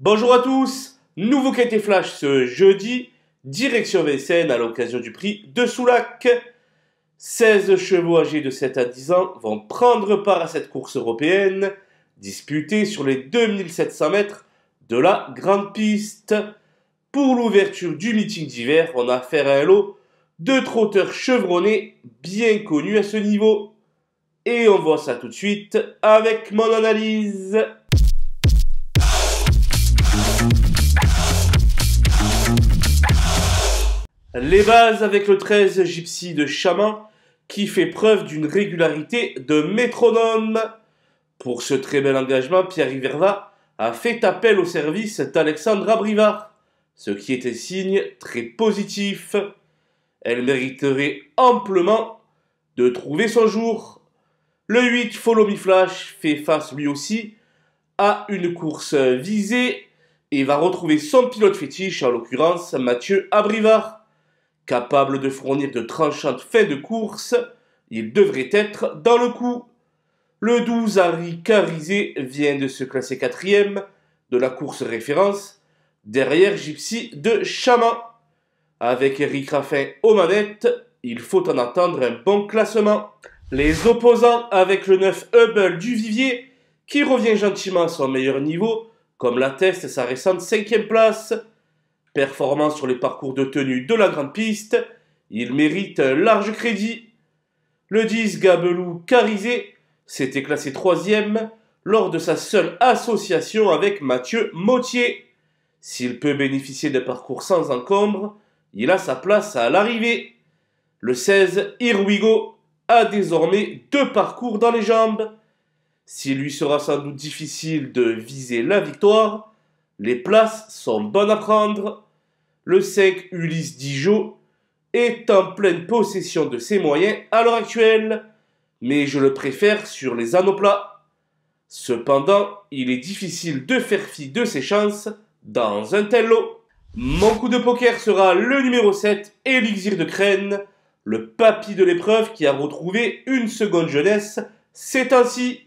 Bonjour à tous, nouveau quintet flash ce jeudi, direction Vincennes à l'occasion du prix de Soulac. 16 chevaux âgés de 7 à 10 ans vont prendre part à cette course européenne, disputée sur les 2700 mètres de la grande piste. Pour l'ouverture du meeting d'hiver, on a affaire à un lot de trotteurs chevronnés bien connus à ce niveau. Et on voit ça tout de suite avec mon analyse. Les bases avec le 13 Gypsy de Chaman qui fait preuve d'une régularité de métronome. Pour ce très bel engagement, Pierre-Yves Vervat a fait appel au service d'Alexandra Brivard, ce qui est un signe très positif. Elle mériterait amplement de trouver son jour. Le 8 Follow Me Flash fait face lui aussi à une course visée et va retrouver son pilote fétiche, en l'occurrence Mathieu Abrivard. Capable de fournir de tranchantes fins de course, il devrait être dans le coup. Le 12 Harry Carizé vient de se classer 4e de la course référence, derrière Gypsy de Chaman. Avec Eric Raffin aux manettes, il faut en attendre un bon classement. Les opposants avec le 9 Hubble du Vivier, qui revient gentiment à son meilleur niveau, comme l'atteste sa récente 5e place. Performant sur les parcours de tenue de la grande piste, il mérite un large crédit. Le 10 Gabelou Carizé s'était classé 3e lors de sa seule association avec Mathieu Mottier. S'il peut bénéficier d'un parcours sans encombre, il a sa place à l'arrivée. Le 16 Here We Go a désormais 2 parcours dans les jambes. S'il lui sera sans doute difficile de viser la victoire, les places sont bonnes à prendre. Le 5 Ulysse Dijon est en pleine possession de ses moyens à l'heure actuelle, mais je le préfère sur les anneaux plats. Cependant, il est difficile de faire fi de ses chances dans un tel lot. Mon coup de poker sera le numéro 7, Élixir de Crène, le papy de l'épreuve qui a retrouvé une seconde jeunesse ces temps-ci.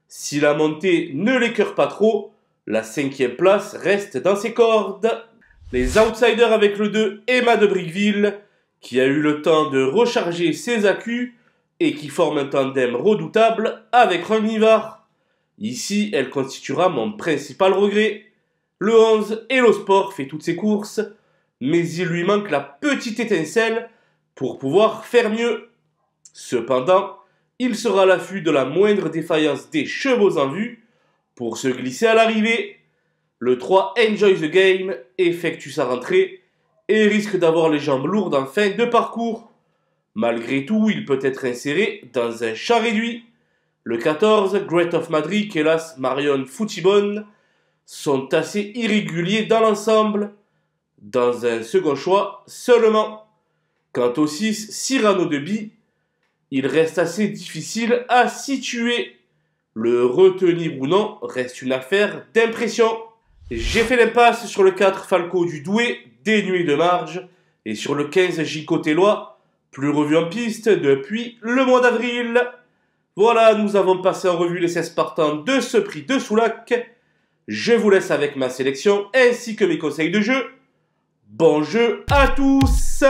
Si la montée ne l'écœure pas trop, la 5e place reste dans ses cordes. Les outsiders avec le 2 Emma de Briqueville, qui a eu le temps de recharger ses accus et qui forme un tandem redoutable avec Runivard. Ici, elle constituera mon principal regret. Le 11 Hello Sport fait toutes ses courses, mais il lui manque la petite étincelle pour pouvoir faire mieux. Cependant, il sera à l'affût de la moindre défaillance des chevaux en vue pour se glisser à l'arrivée. Le 3 Enjoy the Game effectue sa rentrée et risque d'avoir les jambes lourdes en fin de parcours. Malgré tout, il peut être inséré dans un champ réduit. Le 14 Great of Madrid, hélas Marion Foutibonne, sont assez irréguliers dans l'ensemble. Dans un second choix seulement. Quant au 6 Cyrano de Bi, il reste assez difficile à situer. Le retenir ou non reste une affaire d'impression. J'ai fait l'impasse sur le 4 Falco du Douai, dénué de marge, et sur le 15 Gicotellois, plus revu en piste depuis le mois d'avril. Voilà, nous avons passé en revue les 16 partants de ce prix de Soulac. Je vous laisse avec ma sélection ainsi que mes conseils de jeu. Bon jeu à tous!